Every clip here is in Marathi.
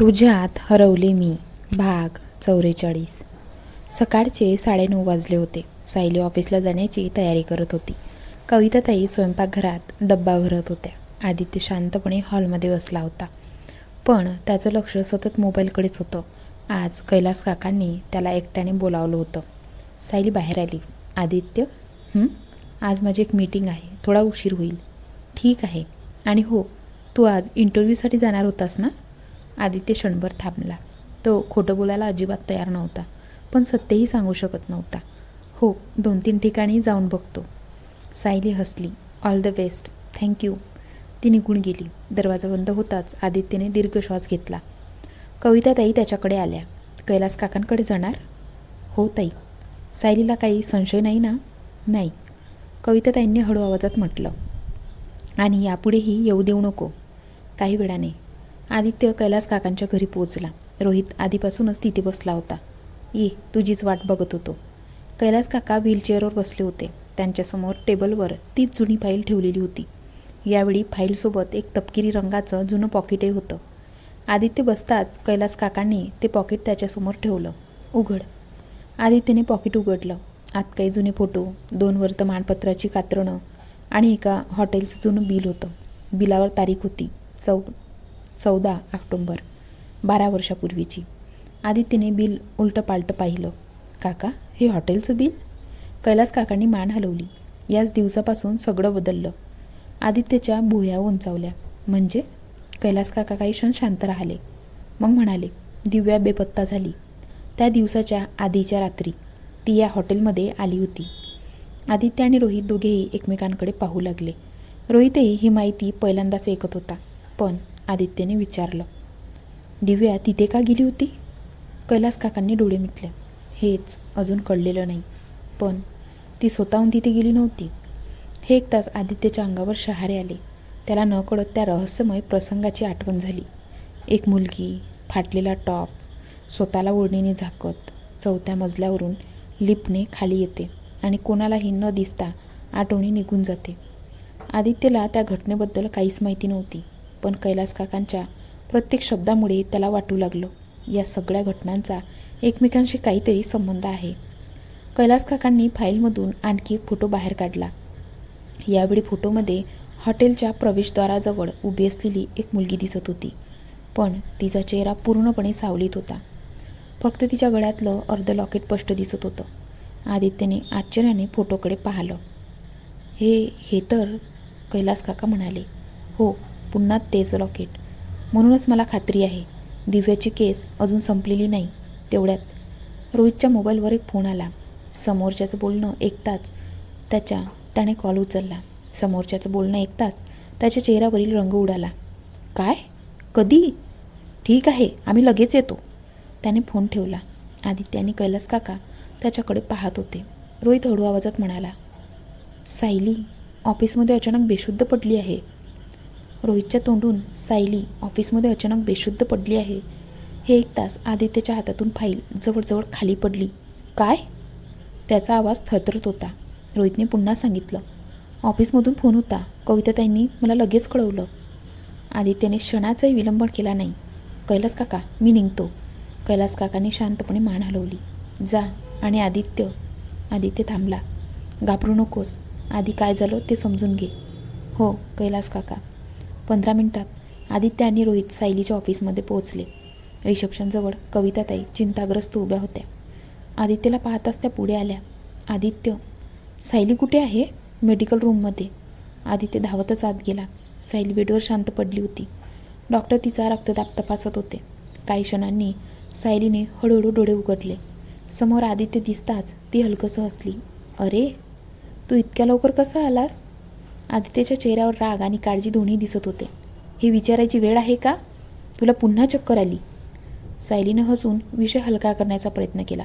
तुझ्यात हरवले मी. भाग 44. सकाळचे 9:30 वाजले होते. सायली ऑफिसला जाण्याची तयारी करत होती. कविताताई स्वयंपाकघरात डब्बा भरत होत्या. आदित्य शांतपणे हॉलमध्ये बसला होता, पण त्याचं लक्ष सतत मोबाईलकडेच होतं. आज कैलास काकांनी त्याला एकट्याने बोलावलं होतं. सायली बाहेर आली. आदित्य, आज माझी एक मीटिंग आहे, थोडा उशीर होईल. ठीक आहे. आणि हो, तू आज इंटरव्ह्यूसाठी जाणार होतास ना? आदित्य क्षणभर थांबला. तो खोटं बोलायला अजिबात तयार नव्हता, पण सत्यही सांगू शकत नव्हता. हो, 2-3 ठिकाणी जाऊन बघतो. सायली हसली. All the best. थँक्यू. ती निघून गेली. दरवाजा बंद होताच आदित्यने दीर्घ श्वास घेतला. कविताताई त्याच्याकडे आल्या. कैलास काकांकडे जाणार? हो ताई. सायलीला काही संशय नाही ना? नाही, कविताताईंनी हळू आवाजात म्हटलं. आणि यापुढेही येऊ देऊ नको. काही वेळाने आदित्य कैलास काकांच्या घरी पोहोचला. रोहित आधीपासूनच तिथे बसला होता. ये, तुझीच वाट बघत होतो. कैलास काका व्हीलचेअरवर बसले होते. त्यांच्यासमोर टेबलवर तीच जुनी फाईल ठेवलेली होती. यावेळी फाईलसोबत एक तपकिरी रंगाचं जुनं पॉकेटही होतं. आदित्य बसताच कैलास काकांनी ते पॉकेट त्याच्यासमोर ठेवलं. उघड. आदित्यने पॉकेट उघडलं. आत काही जुने फोटो, 2 वर्तमानपत्राची कात्रणं आणि एका हॉटेलचं जुनं बिल होतं. बिलावर तारीख होती 14 ऑक्टोबर, 12 वर्षापूर्वीची. आदित्यने बिल उलटं-पालटं पाहिलं. काका, हे हॉटेलचं बिल? कैलास काकांनी मान हलवली. याच दिवसापासून सगळं बदललं. आदित्यच्या भुवया उंचावल्या. म्हणजे? कैलास काका काही क्षण शांत राहिले, मग म्हणाले, दिव्या बेपत्ता झाली. त्या दिवसाच्या आधीच्या रात्री ती या हॉटेलमध्ये आली होती. आदित्य आणि रोहित दोघेही एकमेकांकडे पाहू लागले. रोहितही ही माहिती पहिल्यांदाच ऐकत होता. पण आदित्यने विचारलं, दिव्या तिथे का गेली होती? कैलास काकांनी डोळे मिटले. हेच अजून कळलेलं नाही, पण ती स्वतःहून तिथे गेली नव्हती. हे ऐकताच आदित्यच्या अंगावर शहारे आले. त्याला नकळत त्या रहस्यमय प्रसंगाची आठवण झाली. एक मुलगी, फाटलेला टॉप, स्वतःला ओढणीने झाकत 4थ्या मजल्यावरून लिफ्टने खाली येते आणि कोणालाही न दिसता आठवणी निघून जाते. आदित्यला त्या घटनेबद्दल काहीच माहिती नव्हती, पण कैलास काकांच्या प्रत्येक शब्दामुळे त्याला वाटू लागलं, या सगळ्या घटनांचा एकमेकांशी काहीतरी संबंध आहे. कैलास काकांनी फाईलमधून आणखी एक फोटो बाहेर काढला. यावेळी फोटोमध्ये हॉटेलच्या प्रवेशद्वाराजवळ उभी असलेली एक मुलगी दिसत होती, पण तिचा चेहरा पूर्णपणे सावलीत होता. फक्त तिच्या गळ्यातलं अर्ध लॉकेट स्पष्ट दिसत होतं. आदित्यने आश्चर्याने फोटोकडे पाहिलं. हे तर, कैलास काका म्हणाले. हो, पुन्हा तेच लॉकेट. म्हणूनच मला खात्री आहे, दिव्याची केस अजून संपलेली नाही. तेवढ्यात रोहितच्या मोबाईलवर एक फोन आला. समोरच्याचं बोलणं ऐकताच त्याने कॉल उचलला. समोरच्याचं बोलणं ऐकताच त्याच्या चेहऱ्यावरील रंग उडाला. काय? कधी? ठीक आहे, आम्ही लगेच येतो. त्याने फोन ठेवला. आदित्य आणि कैलास काका त्याच्याकडे पाहत होते. रोहित हळू आवाजात म्हणाला, सायली ऑफिसमध्ये अचानक बेशुद्ध पडली आहे. रोहितच्या तोंडून सायली ऑफिसमध्ये अचानक बेशुद्ध पडली आहे हे ऐकताच आदित्यच्या हातातून फाईल जवळजवळ खाली पडली. काय? त्याचा आवाज थरथरत होता. रोहितने पुन्हा सांगितलं, ऑफिसमधून फोन होता. कविताताईंनी मला लगेच कळवलं. आदित्यने क्षणाचाही विलंब केला नाही. कैलास काका, मी निघतो. कैलास काकांनी शांतपणे मान हलवली. जा. आणि आदित्य थांबला. घाबरू नकोस. आधी काय झालं ते समजून घे. हो कैलास काका. 15 मिनिटात आदित्य आणि रोहित सायलीच्या ऑफिसमध्ये पोहोचले. रिसेप्शनजवळ कविताताई चिंताग्रस्त उभ्या होत्या. आदित्यला पाहताच त्या पुढे आल्या. आदित्य, सायली कुठे आहे? मेडिकल रूममध्ये. आदित्य धावतच आत गेला. सायली बेडवर शांत पडली होती. डॉक्टर तिचा रक्तदाब तपासत होते. काही क्षणांनी सायलीने हळूहळू डोळे उघडले. समोर आदित्य दिसताच ती हलकसं हसली. अरे, तू इतक्या लवकर कसा आलास? आदित्यच्या चेहऱ्यावर राग आणि काळजी दोन्ही दिसत होते. ही विचारायची वेळ आहे का? तुला पुन्हा चक्कर आली? सायलीने हसून विषय हलका करण्याचा प्रयत्न केला.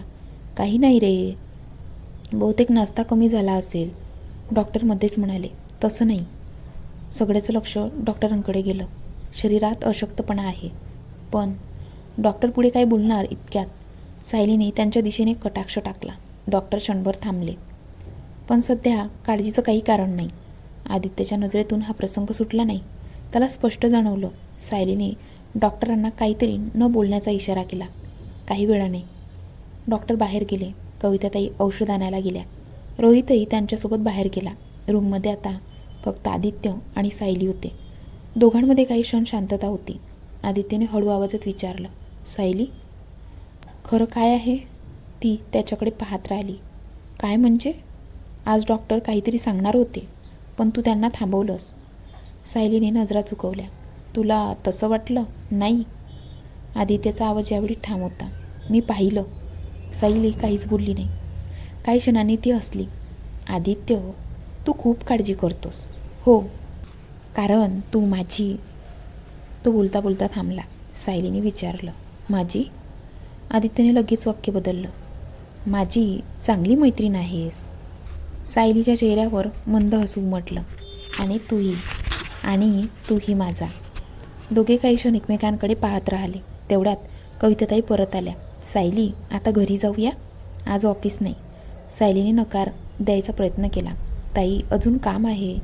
काही नाही रे, बहुतेक नाश्ता कमी झाला असेल. डॉक्टर मध्येच म्हणाले. तसं नाही. सगळ्याचं लक्ष डॉक्टरांकडे गेलं. शरीरात अशक्तपणा आहे. पण डॉक्टर पुढे काय बोलणार इतक्यात सायलीने त्यांच्या दिशेने कटाक्ष टाकला. डॉक्टर क्षणभर थांबले. पण सध्या काळजीचं काही कारण नाही. आदित्यच्या नजरेतून हा प्रसंग सुटला नाही. त्याला स्पष्ट जाणवलं, सायलीने डॉक्टरांना काहीतरी न बोलण्याचा इशारा केला. काही वेळाने डॉक्टर बाहेर गेले. कविताताई औषध आणायला गेल्या. रोहितही त्यांच्यासोबत बाहेर गेला. रूममध्ये आता फक्त आदित्य आणि सायली होते. दोघांमध्ये काही क्षण शांतता होती. आदित्यने हळू आवाजात विचारलं, सायली, खरं काय आहे? ती त्याच्याकडे पाहत राहिली. काय म्हणजे? आज डॉक्टर काहीतरी सांगणार होते, पण तू त्यांना थांबवलंस. सायलीने नजरा चुकवल्या. तुला तसं वाटलं? नाही. आदित्यचा आवाज यावेळी ठाम होता. मी पाहिलं. सायली काहीच बोलली नाही. काही क्षणांनी ती हसली. आदित्य, तू खूप काळजी करतोस. हो, कारण तू माझी. तो बोलता बोलता थांबला. सायलीने विचारलं, माझी? आदित्यने लगेच वाक्य बदललं. माझी चांगली मैत्रीण आहेस. सायलीच्या चेहऱ्यावर मंद हसू उमटलं. आणि तूही माझा. दोघे काही क्षण एकमेकांकडे पाहत राहिले. तेवढ्यात कविताताई परत आल्या. सायली, आता घरी जाऊया. आज ऑफिस नाही. सायलीने नकार द्यायचा प्रयत्न केला. ताई, अजून काम आहे.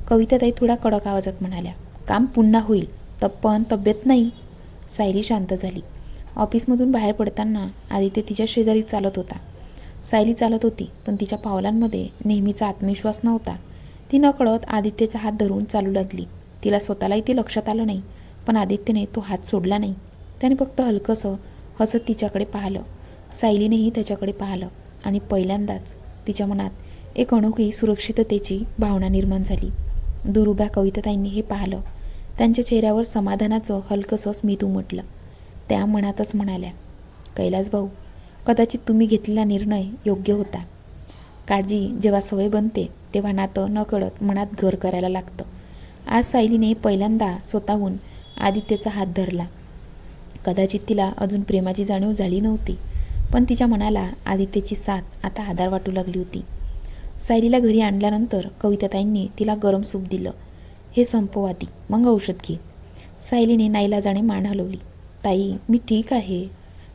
कविताताई थोडा कडक आवाजात म्हणाल्या. काम पुन्हा होईल, पण तब्येत नाही. सायली शांत झाली. ऑफिसमधून बाहेर पडताना आदित्य तिच्या शेजारी चालत होता. सायली चालत होती, पण तिच्या पावलांमध्ये नेहमीचा आत्मविश्वास नव्हता. ती नकळत आदित्यचा हात धरून चालू लागली. तिला स्वतःलाही ते लक्षात आलं नाही, पण आदित्यने तो हात सोडला नाही. त्याने फक्त हलकंसं हसत तिच्याकडे पाहिलं. सायलीनेही त्याच्याकडे पाहिलं आणि पहिल्यांदाच तिच्या मनात एक अनोखी सुरक्षिततेची भावना निर्माण झाली. दूर उभ्या कविताताईंनी हे पाहिलं. त्यांच्या चेहऱ्यावर समाधानाचं हलकंसं स्मित उमटलं. त्या मनातच म्हणाल्या, कैलास भाऊ, कदाचित तुम्ही घेतलेला निर्णय योग्य होता. काळजी जेव्हा सवय बनते तेव्हा नातं नकळत मनात घर करायला लागतं. आज सायलीने पहिल्यांदा स्वतःहून आदित्यचा हात धरला. कदाचित तिला अजून प्रेमाची जाणीव झाली नव्हती, पण तिच्या मनाला आदित्यची साथ आता आधार वाटू लागली होती. सायलीला घरी आणल्यानंतर कविताताईंनी तिला गरम सूप दिलं. हे संपव आधी, मग औषध घे. सायलीने नाईलाजाने मान हलवली. ताई, मी ठीक आहे.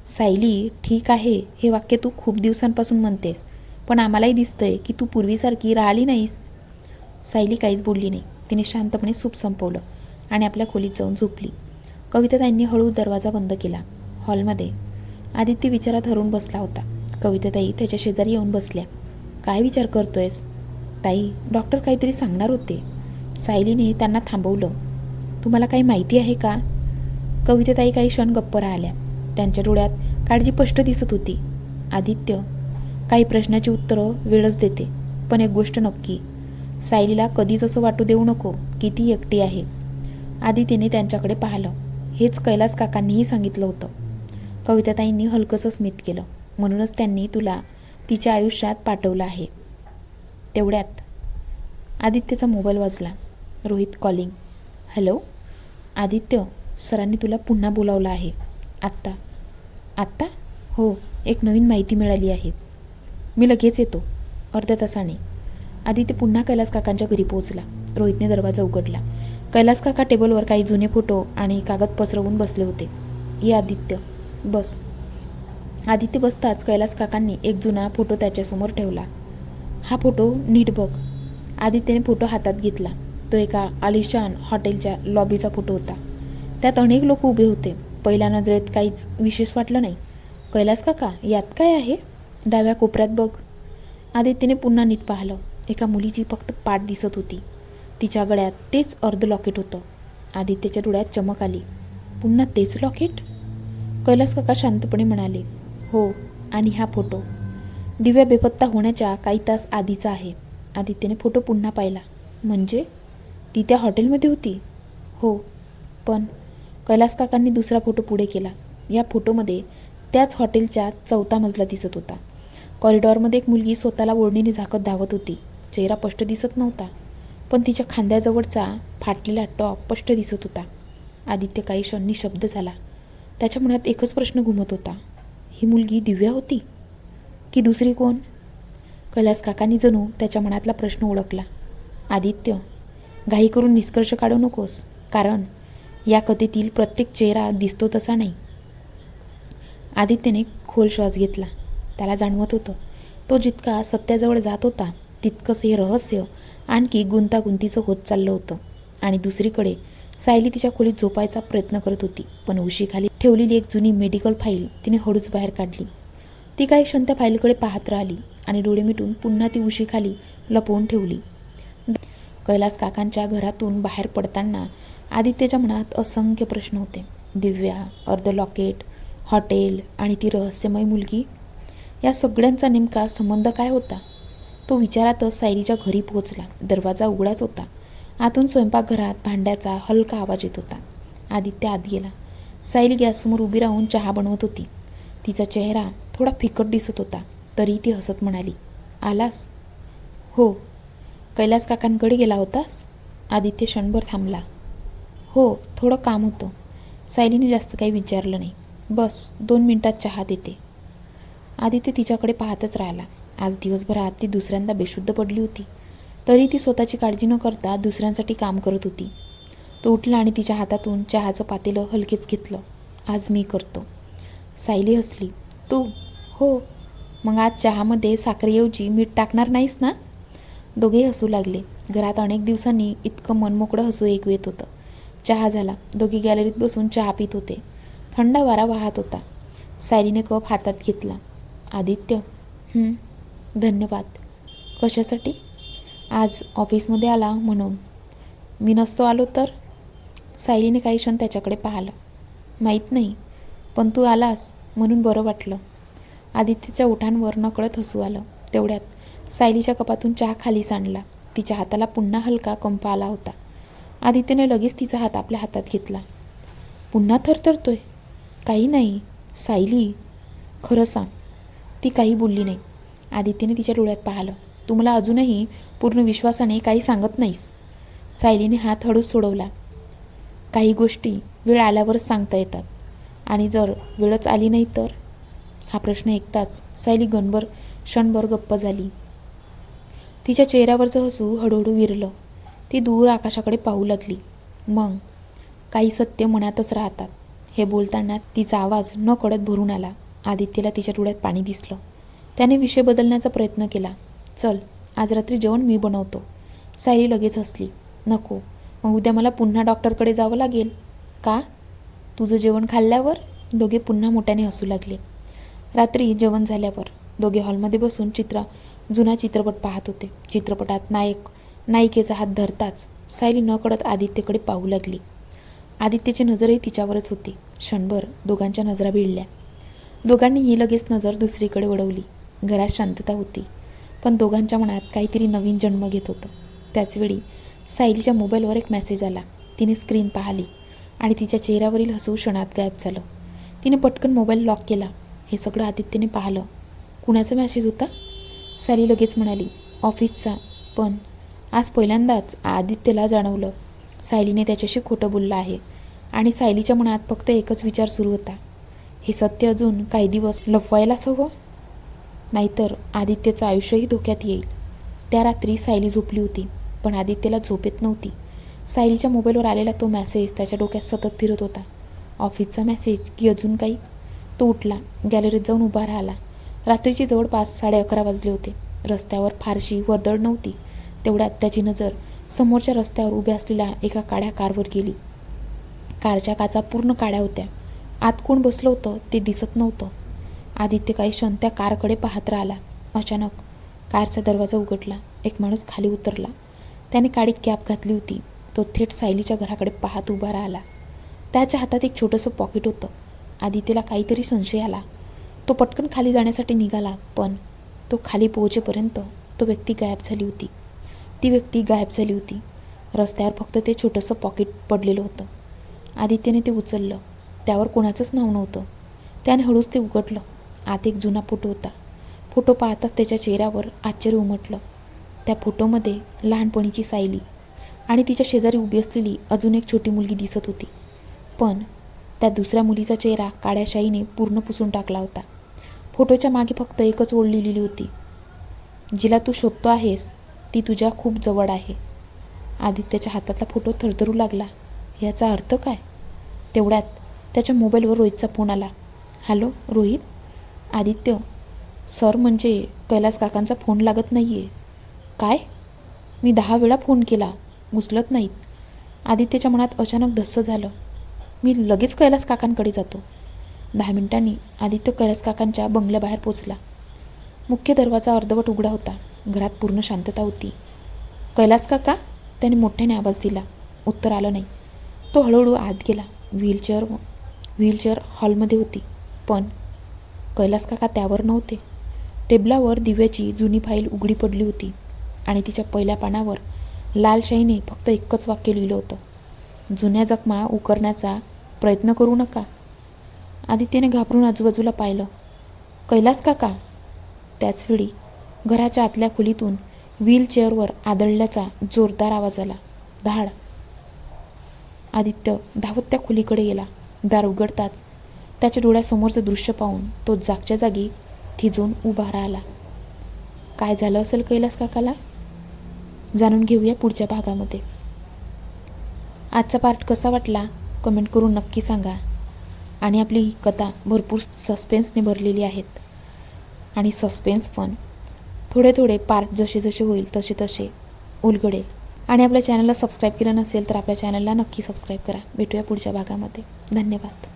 सायली, ठीक आहे हे वाक्य तू खूप दिवसांपासून म्हणतेस, पण आम्हालाही दिसतंय की तू पूर्वीसारखी राहिली नाहीस. सायली काहीच बोलली नाही. तिने शांतपणे सूप संपवलं आणि आपल्या खोलीत जाऊन झोपली. कविताताईंनी हळू दरवाजा बंद केला. हॉलमध्ये आदित्य विचारात हरवून बसला होता. कविताताई त्याच्या शेजारी येऊन बसल्या. काय विचार करतोयस? ताई, डॉक्टर काहीतरी सांगणार होते. सायलीने त्यांना थांबवलं. तुम्हाला काही माहिती आहे का? कविताताई काही क्षण गप्प राहिल्या. त्यांच्या डोळ्यात काळजी स्पष्ट दिसत होती. आदित्य, काही प्रश्नाची उत्तरं वेळच देते, पण एक गोष्ट नक्की, सायलीला कधीच असं वाटू देऊ नको की ती एकटी आहे. आदित्यने त्यांच्याकडे पाहिलं. हेच कैलास काकांनीही सांगितलं होतं. कविताताईंनी हलकंसं स्मित केलं. म्हणूनच त्यांनी तुला तिच्या आयुष्यात पाठवलं आहे. तेवढ्यात आदित्यचा मोबाईल वाजला. रोहित कॉलिंग. हॅलो आदित्य, सरांनी तुला पुन्हा बोलावलं आहे. आत्ता? आत्ता? हो, एक नवीन माहिती मिळाली आहे. मी लगेच येतो. अर्ध्या तासाने. आदित्य पुन्हा कैलास काकांच्या घरी पोहोचला. रोहितने दरवाजा उघडला. कैलास काका टेबलवर काही जुने फोटो आणि कागद पसरवून बसले होते. ये आदित्य, बस. आदित्य बसताच कैलास काकांनी एक जुना फोटो त्याच्यासमोर ठेवला. हा फोटो नीट बघ. आदित्यने फोटो हातात घेतला. तो एका आलिशान हॉटेलच्या लॉबीचा फोटो होता. त्यात अनेक लोक उभे होते. पहिल्या नजरेत काहीच विशेष वाटलं नाही. कैलास काका, यात काय आहे? डाव्या कोपऱ्यात बघ. आदित्यने पुन्हा नीट पाहिलं. एका मुलीची फक्त पाठ दिसत होती. तिच्या गळ्यात तेच अर्ध लॉकेट होतं. आदित्यच्या डोळ्यात चमक आली. पुन्हा तेच लॉकेट? कैलास काका शांतपणे म्हणाले, हो, आणि हा फोटो दिव्या बेपत्ता होण्याच्या काही तास आधीचा आहे. आदित्यने फोटो पुन्हा पाहिला. म्हणजे ती त्या हॉटेलमध्ये होती? हो, पण कैलास काकांनी दुसरा फोटो पुढे केला. या फोटोमध्ये त्याच हॉटेलच्या 4था मजला दिसत होता. कॉरिडॉरमध्ये एक मुलगी स्वतःला ओढणीने झाकत धावत होती. चेहरा स्पष्ट दिसत नव्हता, पण तिच्या खांद्याजवळचा फाटलेला टॉप स्पष्ट दिसत होता. आदित्य काही क्षण निशब्द झाला. त्याच्या मनात एकच प्रश्न घुमत होता. ही मुलगी दिव्या होती की दुसरी कोण? कैलास काकांनी जणू त्याच्या मनातला प्रश्न ओळखला. आदित्य, घाई करून निष्कर्ष काढू नकोस, कारण या कथेतील प्रत्येक चेहरा दिसतो तसा नाही. आदित्यने खोल श्वास घेतला. त्याला जाणवत होतं, तो जितका सत्याजवळ जात होता तितकंच हे रहस्य आणखी गुंतागुंतीचं होत चाललं होतं. आणि दुसरीकडे सायली तिच्या खोलीत झोपायचा प्रयत्न करत होती, पण उशीखाली ठेवलेली एक जुनी मेडिकल फाईल तिने हळूच बाहेर काढली. ती काही क्षण त्या फाईलकडे पाहत राहिली आणि डोळे मिटून पुन्हा ती उशीखाली लपवून ठेवली. कैलास काकांच्या घरातून बाहेर पडताना आदित्यच्या मनात असंख्य प्रश्न होते. दिव्या, अर्ध लॉकेट, हॉटेल आणि ती रहस्यमय मुलगी, या सगळ्यांचा नेमका संबंध काय होता? तो विचारातच सायलीच्या घरी पोहोचला. दरवाजा उघडाच होता. आतून स्वयंपाकघरात भांड्याचा हलका आवाज येत होता. आदित्य आत गेला. सायली गॅससमोर उभी राहून चहा बनवत होती. तिचा चेहरा थोडा फिकट दिसत होता, तरी ती हसत म्हणाली, आलास? हो. कैलास काकांकडे गेला होतास? आदित्य क्षणभर थांबला. हो, थोडं काम होतं. सायलीने जास्त काही विचारलं नाही. बस 2 मिनिटात चहा देते. आदित्य तिच्याकडे पाहतच राहिला. आज दिवसभरात ती दुसऱ्यांदा बेशुद्ध पडली होती, तरी ती स्वतःची काळजी न करता दुसऱ्यांसाठी काम करत होती. तो उठला आणि तिच्या हातातून चहाचं पातेलं हलकेच घेतलं. आज मी करतो. सायली हसली. तू? हो. मग आज चहामध्ये साखरेऐवजी मीठ टाकणार नाहीस ना? दोघेही हसू लागले. घरात अनेक दिवसांनी इतकं मनमोकळं हसू ऐकू येत होतं. चहा झाला. दोघे गॅलरीत बसून चहा पित होते. थंड वारा वाहत होता. सायलीने कप हातात घेतला. आदित्य, धन्यवाद. कशासाठी? आज ऑफिसमध्ये आला म्हणून. मी नसतो आलो तर? सायलीने काही क्षण त्याच्याकडे पाहिलं. माहीत नाही, पण तू आलास म्हणून बरं वाटलं. आदित्यच्या ओठांवर नकळत हसू आलं. तेवढ्यात सायलीच्या कपातून चहा खाली सांडला. तिच्या हाताला पुन्हा हलका कंप आला होता. आदित्यने लगेच तिचा हात आपल्या हातात घेतला. पुन्हा थरथरतोय? काही नाही सायली, खरं सांग. ती काही बोलली नाही. आदित्यने तिच्या डोळ्यात पाहिलं. तू मला अजूनही पूर्ण विश्वासाने काही सांगत नाहीस. सायलीने हात हळूच सोडवला. काही गोष्टी वेळ आल्यावरच सांगता येतात, आणि जर वेळच आली नाही तर? हा प्रश्न ऐकताच सायली क्षणभर गप्प झाली. तिच्या चेहऱ्यावरचं हसू हळूहळू विरलं. ती दूर आकाशाकडे पाहू लागली. मग काही सत्य मनातच राहतात. हे बोलताना तिचा आवाज न कळत भरून आला. आदित्यला तिच्या डोळ्यात पाणी दिसलं. त्याने विषय बदलण्याचा प्रयत्न केला. चल, आज रात्री जेवण मी बनवतो. सायली लगेच हसली. नको, मग उद्या मला पुन्हा डॉक्टरकडे जावं लागेल. का? तुझं जेवण खाल्ल्यावर? दोघे पुन्हा मोठ्याने हसू लागले. रात्री जेवण झाल्यावर दोघे हॉलमध्ये बसून जुना चित्रपट पाहत होते. चित्रपटात नायिकेचा हात धरताच सायली न कळत आदित्यकडे पाहू लागली. आदित्यची नजरही तिच्यावरच होती. क्षणभर दोघांच्या नजरा भिडल्या. दोघांनीही लगेच नजर दुसरीकडे वळवली. घरात शांतता होती, पण दोघांच्या मनात काहीतरी नवीन जन्म घेत होतं. त्याचवेळी सायलीच्या मोबाईलवर एक मेसेज आला. तिने स्क्रीन पाहिली आणि तिच्या चेहऱ्यावरील हसू क्षणात गायब झालं. तिने पटकन मोबाईल लॉक केला. हे सगळं आदित्यने पाहिलं. कुणाचा मेसेज होता? सायली लगेच म्हणाली, ऑफिसचा. पण आज पहिल्यांदाच आदित्यला जाणवलं सायलीने त्याच्याशी खोटं बोललं आहे. आणि सायलीच्या मनात फक्त एकच विचार सुरू होता, हे सत्य अजून काही दिवस लपवायलाच हवं, नाहीतर आदित्यचं आयुष्यही धोक्यात येईल. त्या रात्री सायली झोपली होती, पण आदित्यला झोप येत नव्हती. सायलीच्या मोबाईलवर आलेला तो मेसेज त्याच्या डोक्यात सतत फिरत होता. ऑफिसचा मेसेज की अजून काही? तो उठला. गॅलरीत जाऊन उभा राहिला. रात्रीची जवळपास 11:30 वाजले होते. रस्त्यावर फारशी वर्दळ नव्हती. तेवढ्यात त्याची नजर समोरच्या रस्त्यावर उभ्या असलेल्या एका काळ्या कारवर गेली. कारच्या काचा पूर्ण काळ्या होत्या. आत कोण बसलं होतं ते दिसत नव्हतं. आदित्य काही क्षण त्या कारकडे पाहत राहिला. अचानक कारचा दरवाजा उघडला. एक माणूस खाली उतरला. त्याने काळी कॅप घातली होती. तो थेट सायलीच्या घराकडे पाहत उभा राहिला. त्याच्या हातात एक छोटंसं पॉकेट होतं. आदित्यला काहीतरी संशय आला. तो पटकन खाली जाण्यासाठी निघाला, पण तो खाली पोहोचेपर्यंत ती व्यक्ती गायब झाली होती. रस्त्यावर फक्त ते छोटंसं पॉकेट पडलेलं होतं. आदित्यने ते उचललं. त्यावर कोणाचंच नाव नव्हतं. त्याने हळूच ते उघडलं. आत एक जुना फोटो होता. फोटो पाहताच त्याच्या चेहऱ्यावर आश्चर्य उमटलं. त्या फोटोमध्ये लहानपणीची सायली आणि तिच्या शेजारी उभी असलेली अजून एक छोटी मुलगी दिसत होती. पण त्या दुसऱ्या मुलीचा चेहरा काळ्या शाईने पूर्ण पुसून टाकला होता. फोटोच्या मागे फक्त एकच ओळ लिहिलेली होती, जिला तू शोधतो आहेस ती तुझ्या खूप जवळ आहे. आदित्यच्या हातातला फोटो थरथरू लागला. याचा अर्थ काय? तेवढ्यात त्याच्या मोबाईलवर रोहितचा फोन आला. हॅलो रोहित? आदित्य, सर, म्हणजे कैलास काकांचा फोन लागत नाही आहे. काय? मी 10 वेळा फोन केला, उचलत नाहीत. आदित्यच्या मनात अचानक धस्स झालं. मी लगेच कैलास काकांकडे जातो. 10 मिनिटांनी आदित्य कैलास काकांच्या बंगल्याबाहेर पोचला. मुख्य दरवाजा अर्धवट उघडा होता. घरात पूर्ण शांतता होती. कैलास काका, त्याने मोठ्याने आवाज दिला. उत्तर आलं नाही. तो हळूहळू आत गेला. व्हीलचेअर हॉलमध्ये होती, पण कैलास काका त्यावर नव्हते. टेबलावर दिव्याची जुनी फाईल उघडी पडली होती आणि तिच्या पहिल्या पानावर लाल शाईने फक्त एकच वाक्य लिहिलं होतं, जुन्या जखमा उकरण्याचा प्रयत्न करू नका. आदित्यने घाबरून आजूबाजूला पाहिलं. कैलास काका. त्याचवेळी घराच्या आतल्या खोलीतून व्हीलचेअरवर आदळल्याचा जोरदार आवाज आला. धाड. आदित्य धावत त्या खोलीकडे गेला. दार उघडताच त्याच्या डोळ्यासमोरचं दृश्य पाहून तो जागच्या जागी थिजून उभा राहिला. काय झालं असेल कैलास काकाला? जाणून घेऊया पुढच्या भागामध्ये. आजचा पार्ट कसा वाटला कमेंट करून नक्की सांगा. आणि आपली ही कथा भरपूर सस्पेन्सने भरलेली आहेत आणि सस्पेन्स पण थोडे थोडे पार्ट जसे जसे होईल तसे तसे उलगडेल. आणि आपल्या चॅनलला सबस्क्राईब केलं नसेल तर आपल्या चॅनलला नक्की सबस्क्राईब करा. भेटूया पुढच्या भागामध्ये. धन्यवाद.